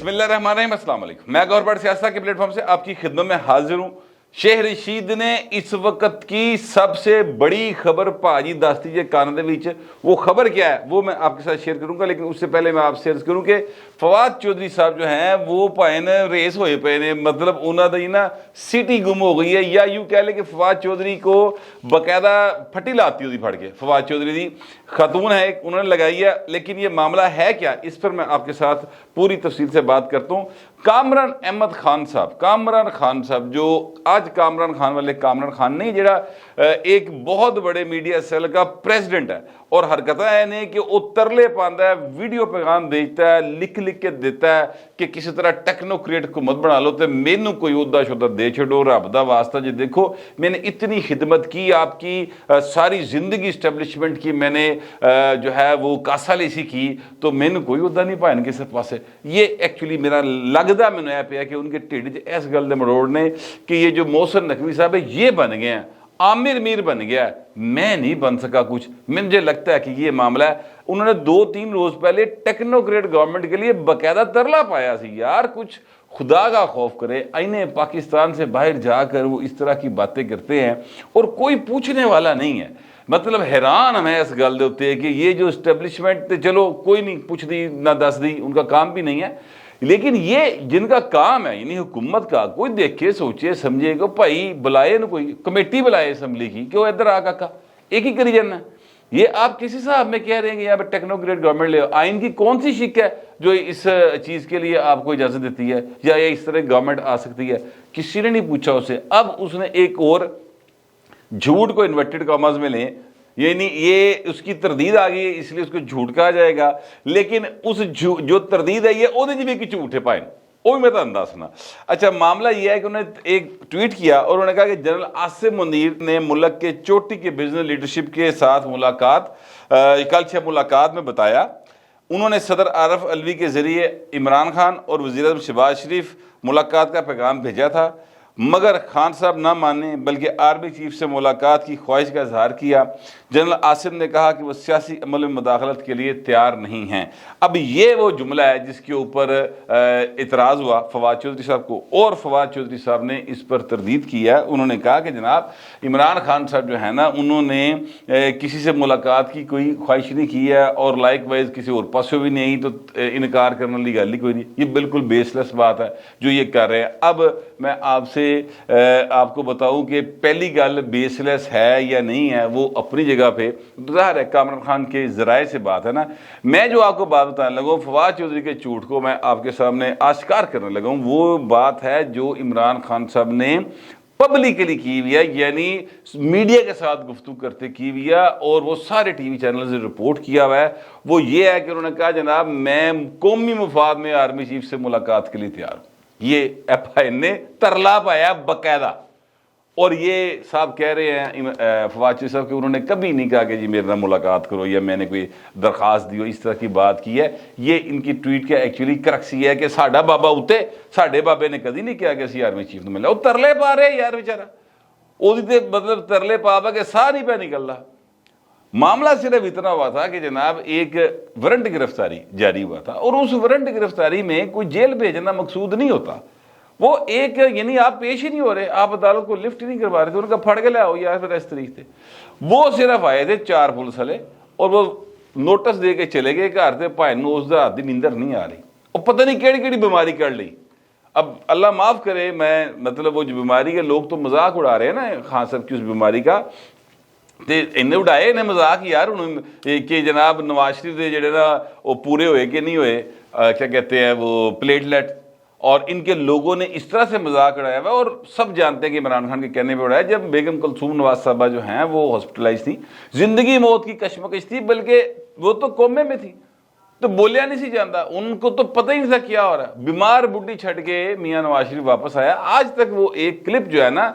بسم اللہ الرحمن الرحیم، السلام علیکم۔ میں گور بٹ سیاست کے پلیٹ فارم سے آپ کی خدمت میں حاضر ہوں۔ شیخ رشید نے اس وقت کی سب سے بڑی خبر پاجی دس دیجیے کان دے وچ، وہ خبر کیا ہے وہ میں آپ کے ساتھ شیئر کروں گا، لیکن اس سے پہلے میں آپ سے عرض کروں کہ فواد چودھری صاحب جو ہیں وہ پائن ریس ہوئے پے نے، مطلب انہوں نے نا سٹی گم ہو گئی ہے، یا یوں کہہ لیں کہ فواد چودھری کو باقاعدہ پھٹی لاتی ہوئی پھڑ کے۔ فواد چودھری دی خاتون ہے، انہوں نے لگائی ہے، لیکن یہ معاملہ ہے کیا، اس پر میں آپ کے ساتھ پوری تفصیل سے بات کرتا ہوں۔ کامران احمد خان صاحب جو آج کامران خان والے کامران خان نہیں، جڑا ایک بہت بڑے میڈیا سیل کا پریزیڈنٹ ہے، اور حرکتیں ہے نہیں کہ وہ ترلے پاندا ہے، ویڈیو پیغام دیتا ہے، لکھ کے دیتا ہے کہ کسی طرح ٹیکنوکریٹ حکومت بنا لو تو مینوں کوئی عہدہ شدہ دے چھوڑو، رب دا واسطہ جی دیکھو میں نے اتنی خدمت کی، آپ کی ساری زندگی اسٹیبلشمنٹ کی میں نے جو ہے وہ کاسا لیسی کی، تو مینوں کوئی عہدہ نہیں پائن کسی پاسے۔ یہ ایکچولی میرا لگدا مینوں اے پیا کہ ان کے ٹھڈ چ اس گل دے مروڑ نے کہ یہ جو محسن نقوی صاحب ہے یہ بن گئے ہیں، عامر میر بن گیا ہے، میں نہیں بن سکا کچھ۔ مجھے لگتا ہے کہ یہ معاملہ ہے۔ انہوں نے 2-3 روز پہلے ٹیکنوکریٹ گورنمنٹ کے لیے باقاعدہ ترلا پایا سی، یار کچھ خدا کا خوف کرے، آئینے پاکستان سے باہر جا کر وہ اس طرح کی باتیں کرتے ہیں اور کوئی پوچھنے والا نہیں ہے۔ مطلب حیران ہمیں اس گل دے ہوتے کہ یہ جو اسٹیبلشمنٹ چلو کوئی نہیں پوچھ دی نہ دس دی، ان کا کام بھی نہیں ہے، لیکن یہ جن کا کام ہے یعنی حکومت کا، کوئی دیکھے سوچے سمجھے کہ بھائی بلائے نا کوئی کمیٹی بلائے اسمبلی کی کہ وہ ادھر آ کا ایک ہی کری جانا ہے۔ یہ آپ کسی صاحب میں کہہ رہے ہیں کہ یہاں پہ ٹیکنوکریٹ گورنمنٹ لے آئین کی کون سی شک ہے جو اس چیز کے لیے آپ کو اجازت دیتی ہے یا یہ اس طرح گورنمنٹ آ سکتی ہے؟ کسی نے نہیں پوچھا اسے۔ اب اس نے ایک اور جھوٹ کو انورٹڈ کاماز میں لیں، یعنی یہ اس کی تردید آ گئی ہے اس لیے اس کو جھوٹ کہا جائے گا، لیکن اس جو تردید ہے یہ وہ جی بھی کہ جھوٹے پائیں وہ بھی میں تو اندازنا۔ اچھا معاملہ یہ ہے کہ انہوں نے ایک ٹویٹ کیا اور انہوں نے کہا کہ جنرل عاصم منیر نے ملک کے چوٹی کے بزنس لیڈرشپ کے ساتھ کل سے ملاقات میں بتایا، انہوں نے صدر عارف علوی کے ذریعے عمران خان اور وزیر اعظم شہباز شریف ملاقات کا پیغام بھیجا تھا، مگر خان صاحب نہ مانے بلکہ آرمی چیف سے ملاقات کی خواہش کا اظہار کیا۔ جنرل عاصم نے کہا کہ وہ سیاسی عمل میں مداخلت کے لیے تیار نہیں ہیں۔ اب یہ وہ جملہ ہے جس کے اوپر اعتراض ہوا فواد چودھری صاحب کو، اور فواد چودھری صاحب نے اس پر تردید کیا۔ انہوں نے کہا کہ جناب عمران خان صاحب جو ہے نا انہوں نے کسی سے ملاقات کی کوئی خواہش نہیں کی ہے، اور لائک وائز کسی اور پاسوں بھی نہیں، تو انکار کرنے والی گل ہی کوئی نہیں۔ یہ بالکل بیس لیس بات ہے جو یہ کر رہے ہیں۔ اب میں آپ سے آپ کو بتاؤں کہ پہلی گل بیس لیس ہے یا نہیں ہے وہ اپنی جگہ پہ ظاہر ہے کامران خان کے ذرائع سے بات ہے نا۔ میں جو آپ کو بات بتانے لگا ہوں فواد چودھری کے جھوٹ کو میں آپ کے سامنے آشکار کرنے لگا ہوں، وہ بات ہے جو عمران خان صاحب نے پبلکلی کی ہوئی ہے، یعنی میڈیا کے ساتھ گفتگو کرتے کی ہوئی ہے، اور وہ سارے ٹی وی چینل سے رپورٹ کیا ہوا ہے۔ وہ یہ ہے کہ انہوں نے کہا جناب میں قومی مفاد میں آرمی چیف سے ملاقات کے لیے تیار ہوں۔ یہ ایف آئی نے ترلا پایا باقاعدہ، اور یہ صاحب کہہ رہے ہیں فواد چودھری صاحب کہ انہوں نے کبھی نہیں کہا کہ جی میرے نام ملاقات کرو یا میں نے کوئی درخواست دی ہو، اس طرح کی بات کی ہے۔ یہ ان کی ٹویٹ کا ایکچولی کرکس یہ ہے کہ ساڈا بابا اتے ساڈے بابے نے کدی نہیں کہا کہ اسی آرمی چیف نے ملنا۔ وہ ترلے پا رہے یار بیچارہ، وہ مطلب ترلے پا کے ساہ نہیں پہ نکل رہا۔ معاملہ صرف اتنا ہوا تھا کہ جناب ایک وارنٹ گرفتاری جاری ہوا تھا، اور اس وارنٹ گرفتاری میں کوئی جیل بھیجنا مقصود نہیں ہوتا، وہ ایک یعنی آپ پیش ہی نہیں ہو رہے، آپ عدالت کو لفٹ ہی نہیں کروا رہے تھے، ان کا پھڑ کے لے آؤ یا پھر اس طریقے سے۔ وہ صرف آئے تھے 4 پولیس والے اور وہ نوٹس دے کے چلے گئے گھر سے، بھائی نو اس رات دی نیندر نہیں آ رہی، اور پتہ نہیں کیڑی کیڑی بیماری کر لی۔ اب اللہ معاف کرے، میں مطلب وہ جو بیماری کے لوگ تو مذاق اڑا رہے ہیں نا خان صاحب کی اس بیماری کا، انہیں اڑائے انہیں مذاق یار کہ جناب نواز شریف دے جڑے نا وہ پورے ہوئے کہ نہیں ہوئے، کیا کہتے ہیں وہ پلیٹلیٹ، اور ان کے لوگوں نے اس طرح سے مذاق اڑایا ہوا، اور سب جانتے ہیں کہ عمران خان کے کہنے پہ اڑایا۔ جب بیگم کلثوم نواز صاحبہ جو ہیں وہ ہاسپٹلائز تھی، زندگی موت کی کشمکش تھی، بلکہ وہ تو کومے میں تھی، تو بولیا نہیں سی جانتا، ان کو تو پتہ ہی نہیں تھا کیا ہو رہا ہے۔ بیمار بڈھی چھٹ کے میاں نواز شریف واپس آیا۔ آج تک وہ ایک کلپ جو ہے نا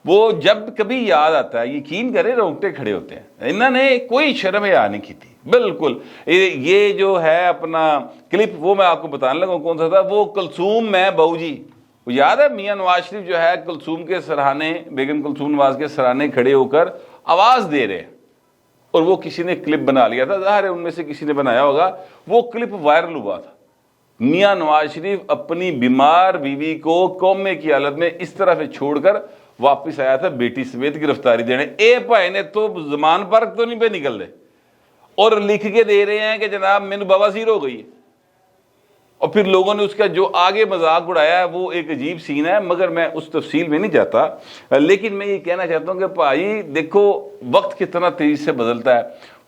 وہ جب کبھی یاد آتا ہے یقین کریں رونگٹے کھڑے ہوتے ہیں۔ انہوں نے کوئی شرم حیا نہیں کی تھی بالکل۔ یہ جو ہے اپنا کلپ وہ میں آپ کو بتانے لگا کون سا تھا، وہ کلثوم میں بہو جی، وہ یاد ہے میاں نواز شریف جو ہے کلثوم کے سراہنے، بیگم کلثوم نواز کے سراہنے کھڑے ہو کر آواز دے رہے ہیں، اور وہ کسی نے کلپ بنا لیا تھا، ظاہر ہے ان میں سے کسی نے بنایا ہوگا، وہ کلپ وائرل ہوا تھا۔ میاں نواز شریف اپنی بیمار بیوی کو کومے کی حالت میں اس طرح سے چھوڑ کر واپس آیا تھا بیٹی سمیت گرفتاری دینے. اے بھائی نے تو زمان پر تو نہیں پہ نکل رہے اور لکھ کے دے رہے ہیں کہ جناب میں نے بواسیر ہو گئی ہے. اور پھر لوگوں نے اس کا جو آگے مذاق اڑایا ہے وہ ایک عجیب سین ہے, مگر میں اس تفصیل میں نہیں جاتا. لیکن میں یہ کہنا چاہتا ہوں کہ بھائی دیکھو وقت کتنا تیزی سے بدلتا ہے,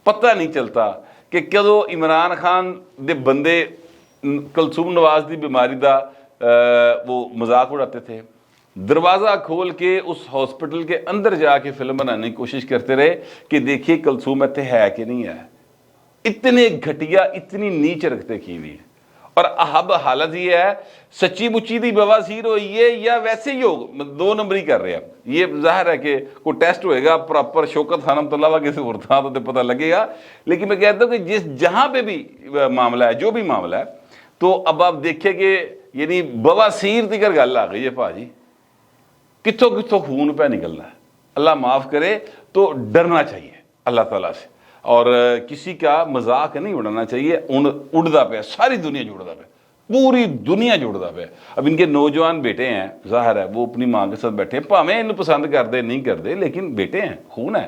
پتہ نہیں چلتا کہ کدو عمران خان دے بندے کلثوم نواز دی بیماری دا وہ مذاق اڑاتے تھے, دروازہ کھول کے اس ہاسپٹل کے اندر جا کے فلم بنانے کی کوشش کرتے رہے کہ دیکھیے کلثوم اتنے ہے کہ نہیں ہے. اتنے گھٹیا اتنی نیچ رکھتے کی ہوئی ہے. اور اب حالت یہ ہے سچی مچی دی بواسیر ہوئی ہے یا ویسے ہی ہو, دو نمبری کر رہے ہیں. یہ ظاہر ہے کہ کوئی ٹیسٹ ہوئے گا پراپر شوکت خانم تو علاوہ کسی اور تھا تو پتہ لگے گا. لیکن میں کہتا ہوں کہ جہاں پہ بھی معاملہ ہے, جو بھی معاملہ ہے, تو اب آپ دیکھیں کہ یعنی بواسیر تکر گل آ گئی ہے بھاجی, کتوں کتوں خون پہ نکلنا ہے. اللہ معاف کرے. تو ڈرنا چاہیے اللہ تعالیٰ سے, اور کسی کا مذاق نہیں اڑانا چاہیے. اڑتا پہ ساری دنیا جڑتا پہ, پوری دنیا جڑتا پہ. اب ان کے نوجوان بیٹے ہیں, ظاہر ہے وہ اپنی ماں کے ساتھ بیٹھے ہیں, بھاویں انہوں پسند کرتے نہیں کرتے لیکن بیٹے ہیں, خون ہے,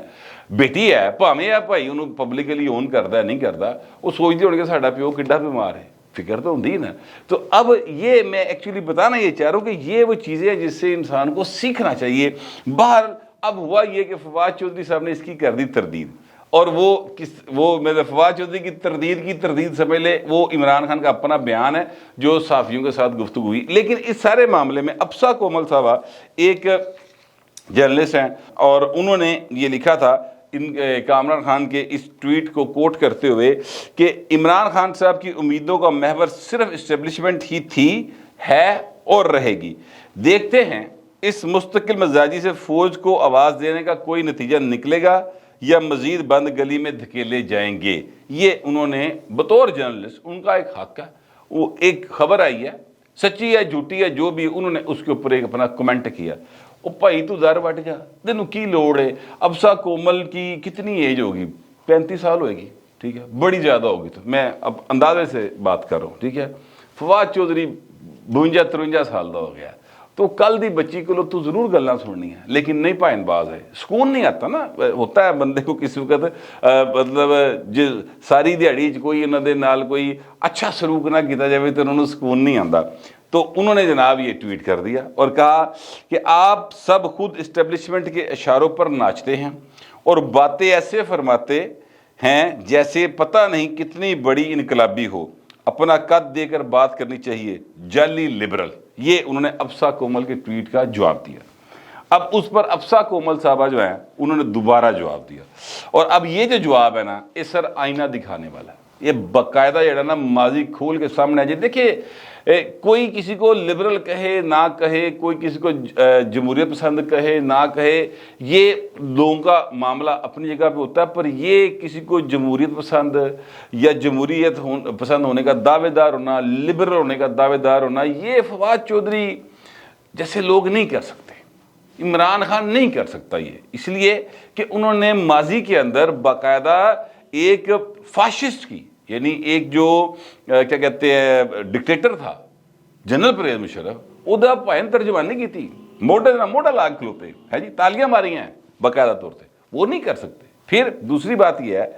بیٹی ہے, بھاویں ہے بھائی انہوں پبلکلی اون کرتا ہے نہیں کرتا, وہ سوچتے ہونے کہ ساڈا پیو کڈا بیمار ہے, فکر تو ہوندی نا. تو اب یہ میں ایکچولی بتانا یہ چاہ رہا ہوں کہ یہ وہ چیزیں ہیں جس سے انسان کو سیکھنا چاہیے. باہر اب ہوا یہ کہ فواد چودھری صاحب نے اس کی کر دی تردید, اور وہ میرے فواد چودھری کی تردید سمجھ لے, وہ عمران خان کا اپنا بیان ہے جو صحافیوں کے ساتھ گفتگو ہوئی. لیکن اس سارے معاملے میں افسا کومل صاحبہ ایک جرنلسٹ ہیں, اور انہوں نے یہ لکھا تھا کامران خان کے اس ٹویٹ کو کوٹ کرتے ہوئے کہ عمران خان صاحب کی امیدوں کا محور صرف اسٹیبلشمنٹ ہی تھی, ہے اور رہے گی. دیکھتے ہیں اس مستقل مزاجی سے فوج کو آواز دینے کا کوئی نتیجہ نکلے گا یا مزید بند گلی میں دھکیلے جائیں گے. یہ انہوں نے بطور جرنلسٹ, ان کا ایک حق ہے, وہ ایک خبر آئی ہے, سچی ہے جھوٹی ہے جو بھی, انہوں نے اس کے اوپر ایک اپنا کمنٹ کیا. او بھائی تو در وٹ جا, تینوں کی لوڑ ہے. افسا کومل کی کتنی ایج ہوگی, 35 سال ہوئے گی, ٹھیک ہے, بڑی زیادہ ہوگی. تو میں اب اندازے سے بات کر رہا ہوں, ٹھیک ہے. فواد چودھری 52-53 سال دا ہو گیا. تو کل دی بچی کو تو ضرور گلاں سننی ہے, لیکن نہیں پائن باز ہے, سکون نہیں آتا نا. ہوتا ہے بندے کو کسی وقت مطلب ساری دیہڑی کوئی انہوں دے نال کوئی اچھا سلوک نہ کیتا جائے تو انہوں نے سکون نہیں آتا. تو انہوں نے جناب یہ ٹویٹ کر دیا اور کہا کہ آپ سب خود اسٹیبلشمنٹ کے اشاروں پر ناچتے ہیں اور باتیں ایسے فرماتے ہیں جیسے پتہ نہیں کتنی بڑی انقلابی ہو. اپنا قد دے کر بات کرنی چاہیے, جعلی لبرل. یہ انہوں نے افسا کومل کے ٹویٹ کا جواب دیا. اب اس پر افسا کومل صاحبہ جو ہیں انہوں نے دوبارہ جواب دیا, اور اب یہ جو جواب ہے نا یہ سر آئینہ دکھانے والا ہے. یہ باقاعدہ جو ہے نا ماضی کھول کے سامنے آ. دیکھیے کوئی کسی کو لبرل کہے نہ کہے, کوئی کسی کو جمہوریت پسند کہے نہ کہے, یہ لوگوں کا معاملہ اپنی جگہ پہ ہوتا ہے. پر یہ کسی کو جمہوریت پسند یا جمہوریت پسند ہونے کا دعوے دار ہونا, لبرل ہونے کا دعوے دار ہونا, یہ فواد چودھری جیسے لوگ نہیں کر سکتے, عمران خان نہیں کر سکتا. یہ اس لیے کہ انہوں نے ماضی کے اندر باقاعدہ ایک فاشسٹ کی, یعنی ایک جو کیا کہتے ہیں ڈکٹیٹر تھا جنرل پرویز مشرف, وہ پائن ترجمانی کی تھی, موٹا لاگ کھلوتے ہے جی, تالیاں ماری ہیں باقاعدہ طور سے, وہ نہیں کر سکتے. پھر دوسری بات یہ ہے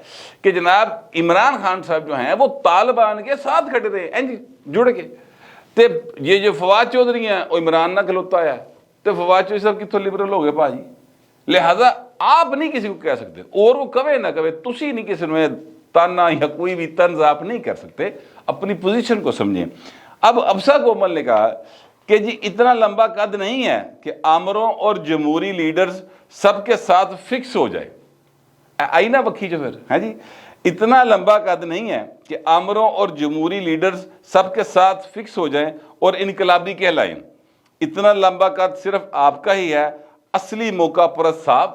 کہ جناب عمران خان صاحب جو ہیں وہ طالبان کے ساتھ کھڑے تھے جی جڑ کے. تے یہ جو فواد چودھری ہیں وہ عمران نہ کھلوتا ہے, تو فواد چودھری صاحب کتوں لبرل ہو گئے بھاجی. لہذا آپ نہیں کسی کو کہہ سکتے, اور وہ کہے نہ کہے, تسی نہیں کسی نے تانا یا کوئی بھی طنز آپ نہیں کر سکتے. اپنی پوزیشن کو سمجھیں. اب افسا کومل نے کہا کہ جی اتنا لمبا قد نہیں ہے کہ آمروں اور جمہوری لیڈرز سب کے ساتھ فکس ہو جائے. آئینہ بکھی جو پھر ہے جی, اتنا لمبا قد نہیں ہے کہ آمروں اور جمہوری لیڈرز سب کے ساتھ فکس ہو جائیں اور انقلابی کہلائیں. اتنا لمبا قد صرف آپ کا ہی ہے, اصلی موقع پرست صاحب.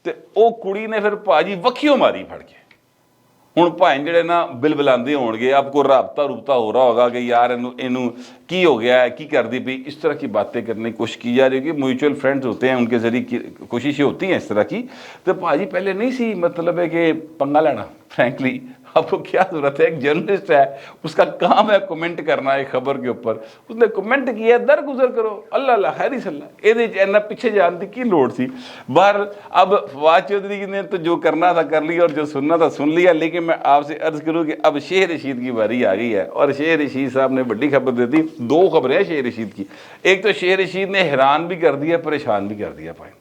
تے او کڑی نے پھر پاجی وکھیوں ماری پھڑ کے. ہوں بھائن جڑے نا بل بلاندے ہون گے, آپ کو رابطہ ہو رہا ہوگا کہ یار اینو کی ہو گیا ہے, کی کر دی پئی, اس طرح کی باتیں کرنے کی کوشش کی جا رہی ہے. میوچل فرینڈز ہوتے ہیں, ان کے ذریعے کوششیں ہوتی ہیں اس طرح کی. تو بھاجی پہلے نہیں سی مطلب ہے کہ پنگا لینا, فرینکلی آپ کو کیا ضرورت ہے؟ ایک جرنلسٹ ہے, اس کا کام ہے کمنٹ کرنا ایک خبر کے اوپر, اس نے کمنٹ کیا, درگزر کرو, اللہ اللہ خیر صلاح, یہ پیچھے جان دی کی لوڑ سی. باہر اب فواد چودھری نے تو جو کرنا تھا کر لیا اور جو سننا تھا سن لیا, لیکن میں آپ سے عرض کروں کہ اب شیخ رشید کی باری آ گئی ہے, اور شیخ رشید صاحب نے بڑی خبر دے دی. دو خبریں ہیں شیخ رشید کی, ایک تو شیخ رشید نے حیران بھی کر دیا, پریشان بھی کر دیا. پائیں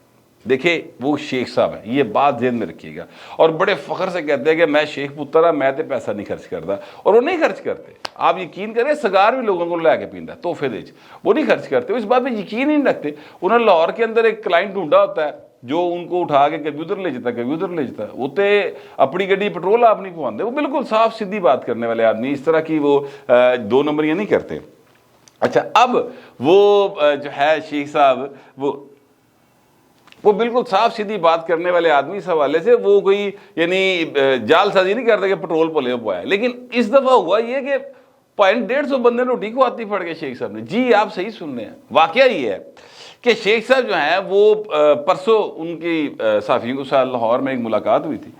دیکھیں وہ شیخ صاحب ہیں, یہ بات ذہن میں رکھیے گا, اور بڑے فخر سے کہتے ہیں کہ میں شیخ پتر ہوں, میں تے پیسہ نہیں خرچ کرتا, اور وہ نہیں خرچ کرتے. آپ یقین کریں, سگار بھی لوگوں کو لے کے پیندا ہے تحفے دے, وہ نہیں خرچ کرتے, اس بات پہ یقین ہی نہیں رکھتے. انہوں نے لاہور کے اندر ایک کلائنٹ ڈھونڈا ہوتا ہے جو ان کو اٹھا کے کبھی ادھر لے جاتا ہے کبھی ادھر لے جاتا ہے, وہ تے اپنی گڈی پٹرول آپ نہیں پواندے, وہ بالکل صاف سیدھی بات کرنے والے آدمی, اس طرح کی وہ دو نمبریاں نہیں کرتے. اچھا اب وہ جو ہے شیخ صاحب وہ بالکل صاف سیدھی بات کرنے والے آدمی, اس حوالے سے وہ کوئی یعنی جال سازی نہیں کرتے کہ پٹرول پلے پوایا. لیکن اس دفعہ ہوا یہ کہ 150 بندے روٹی کو آتی پڑ گئے شیخ صاحب نے. جی آپ صحیح سن رہے ہیں, واقعہ یہ ہے کہ شیخ صاحب جو ہیں وہ پرسوں ان کی صحافیوں کے ساتھ لاہور میں ایک ملاقات ہوئی تھی,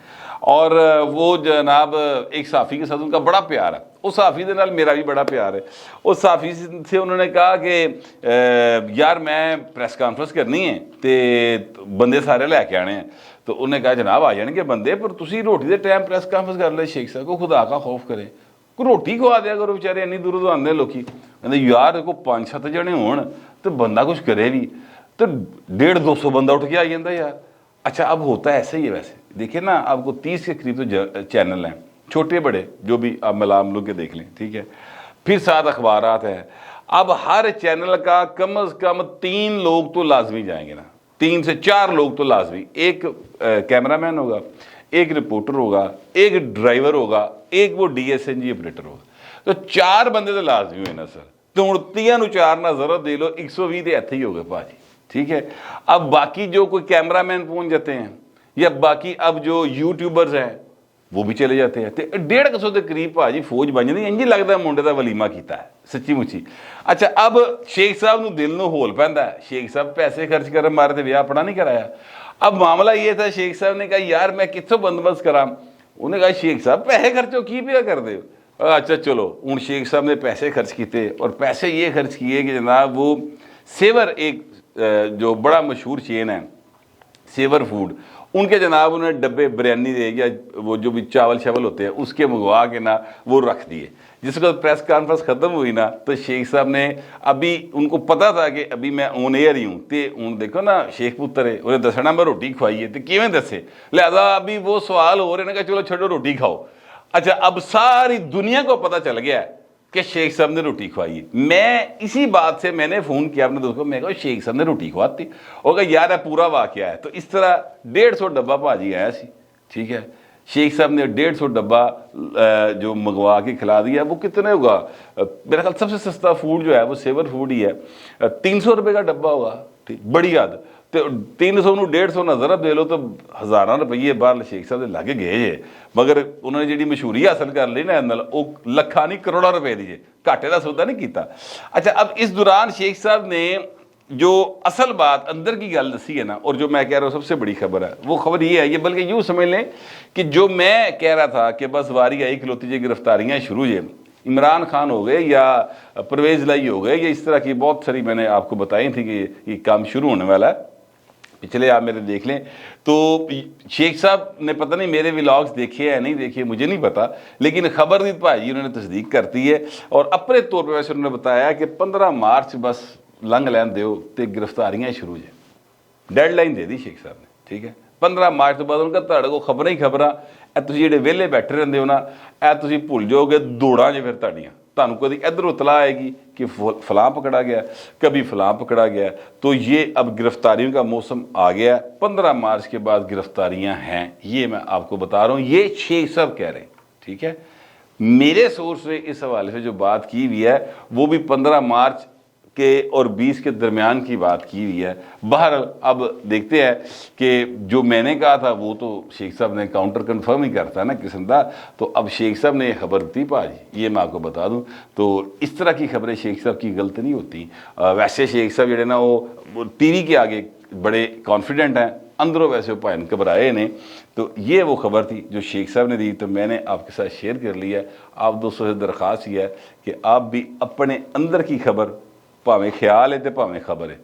اور وہ جناب ایک صحافی کے ساتھ ان کا بڑا پیار ہے, اس صحافی دے نال میرا بھی بڑا پیار ہے. اس صحافی سے انہوں نے کہا کہ یار میں پریس کانفرنس کرنی ہے تے بندے سارے لے کے آنے ہیں. تو انہوں نے کہا جناب آ جان گے بندے, پر تسی روٹی دے ٹائم پریس کانفرنس کر لے. شیخ صاحب کو خدا کا خوف کرے, کوئی روٹی کھوا دیا کرو بیچارے, اینی دوروں تو آندے لوکی. کہتے یار دیکھو 5-7 جنے ہون تو بندہ کچھ کرے بھی تو 150-200 بندہ اٹھ کے آ جاتا یار. اچھا اب ہوتا ہے ایسے ہی ہے. ویسے دیکھیں نا, آپ کو 30 کے قریب تو چینل ہیں, چھوٹے بڑے جو بھی آپ ملام لوگ کے دیکھ لیں, ٹھیک ہے, پھر 7 اخبارات ہیں. اب ہر چینل کا کم از کم 3 لوگ تو لازمی جائیں گے نا, 3 سے 4 لوگ تو لازمی. ایک کیمرہ مین ہوگا, ایک رپورٹر ہوگا, ایک ڈرائیور ہوگا, ایک وہ DSNG آپریٹر ہوگا. تو 4 بندے تو لازمی ہوئے نا سر. تو ہوں 3 نو 4 نہ ضرورت دے لو, 120 دے ایتھے ہی ہو گئے پاجی, ٹھیک ہے. اب باقی جو کوئی کیمرہ مین پہنچ جاتے ہیں, یا باقی اب جو یوٹیوبرز ہیں وہ بھی چلے جاتے ہیں. 150 کے قریب پاجی فوج بن جاتی. انج لگتا ہے منڈے کا ولیمہ کیتا ہے سچی مچی. اچھا اب شیخ صاحب نو دل نو ہول پیندا ہے, شیخ صاحب پیسے خرچ کر مارے تے ویاہ اپنا نہیں کرایا. اب معاملہ یہ تھا, شیخ صاحب نے کہا یار میں کتوں بندوبست کراں. انہوں نے کہا شیخ صاحب پیسے خرچو کی پیا کر دے. اچھا چلو ہوں شیخ صاحب نے پیسے خرچ کیتے, اور پیسے یہ خرچ کیے کہ جناب وہ سیور ایک جو بڑا مشہور چین ہے سیور فوڈ, ان کے جناب انہوں نے ڈبے بریانی دے یا وہ جو بھی چاول شاول ہوتے ہیں اس کے منگوا کے نا وہ رکھ دیے. جس کو پریس کانفرنس ختم ہوئی نا تو شیخ صاحب نے, ابھی ان کو پتا تھا کہ ابھی میں آن ایئر ہی ہوں, تے ہوں دیکھو نا شیخ پتر ہے, انہیں دسنا میں روٹی کھوائی ہے, تو کیویں دسے, لہذا ابھی وہ سوال ہو رہے ہیں کہ چلو چھوڑو روٹی کھاؤ. اچھا اب ساری دنیا کو پتا چل گیا ہے کہ شیخ صاحب نے روٹی کھوائی ہے. میں اسی بات سے میں نے فون کیا اپنے دوست کو, میں کہا شیخ صاحب نے روٹی کھواتی, اور کہا یار ہے پورا واقعہ ہے. تو اس طرح 150 ڈبہ بھاجی آیا سی, ٹھیک ہے. شیخ صاحب نے 150 ڈبہ جو منگوا کے کھلا دیا. وہ کتنے ہوگا, میرا خیال سب سے سستا فوڈ جو ہے وہ سیور فوڈ ہی ہے, 300 روپے کا ڈبہ ہوگا, بڑی حد. تو 300 نو 150 نہ ضرب دے لو تو ہزاراں روپیے باہر شیخ صاحب دے لگے گئے جے. مگر انہوں نے جڑی مشہوری حاصل کر لی نا وہ لکھاں نہیں کروڑاں روپے دی جے, گھاٹے دا سودا نہیں کیتا. اچھا اب اس دوران شیخ صاحب نے جو اصل بات اندر کی گل دسی ہے نا, اور جو میں کہہ رہا ہوں سب سے بڑی خبر ہے, وہ خبر یہ ہے, یہ بلکہ یوں سمجھ لیں کہ جو میں کہہ رہا تھا کہ بس واری آئی کھلوتی جی گرفتاریاں شروع ہے, عمران خان ہو گئے یا پرویز لائی ہو گئے, یا اس طرح کی بہت ساری میں نے آپ کو بتائی تھی کہ یہ کام شروع ہونے والا ہے. پچھلے آپ میرے دیکھ لیں تو شیخ صاحب نے پتہ نہیں میرے ولاگز دیکھے یا نہیں دیکھے مجھے نہیں پتا, لیکن خبر دی بھائی انہوں نے تصدیق کرتی ہے. اور اپنے طور پہ ویسے انہوں نے بتایا کہ 15 مارچ بس لنگ لین دیو تے گرفتاریاں شروع ہیں, ڈیڈ لائن دے دی شیخ صاحب نے, ٹھیک ہے. 15 مارچ تو بعد ان کا تہاڈے کو خبراں ہی خبراں, اے تسی جڑے ویلے بیٹھے رہندے ہو نا, اے تسی بھول جاؤ گے دوڑاں جے پھر تہاڈیاں, تانوں کدی ادھر اطلاع آئے گی کہ فلاں پکڑا گیا, کبھی فلاں پکڑا گیا. تو یہ اب گرفتاریوں کا موسم آ گیا. 15 مارچ کے بعد گرفتاریاں ہیں, یہ میں آپ کو بتا رہا ہوں, یہ شیخ صاحب کہہ رہے ہیں, ٹھیک ہے. میرے سورس سے اس حوالے سے جو بات کی ہوئی ہے وہ بھی 15 مارچ کے اور 20 کے درمیان کی بات کی ہوئی ہے. بہرحال اب دیکھتے ہیں کہ جو میں نے کہا تھا وہ تو شیخ صاحب نے کاؤنٹر کنفرم ہی کرتا ہے نا قسم دا. تو اب شیخ صاحب نے یہ خبر دی پاجی, یہ میں آپ کو بتا دوں. تو اس طرح کی خبریں شیخ صاحب کی غلط نہیں ہوتی. ویسے شیخ صاحب جڑے نا وہ ٹی وی کے آگے بڑے کانفیڈنٹ ہیں اندروں ویسے وہ بھائی گھبرائے نے. تو یہ وہ خبر تھی جو شیخ صاحب نے دی, تو میں نے آپ کے ساتھ شیئر کر لیا ہے. آپ دوستوں سے درخواست یہ ہے کہ آپ بھی اپنے اندر کی خبر بھاویں خیال ہے تو بھاویں خبر ہے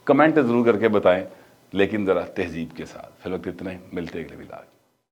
کمنٹ ضرور کر کے بتائیں, لیکن ذرا تہذیب کے ساتھ. فی الوقت اتنا ہی, ملتے اگلے ولاگ.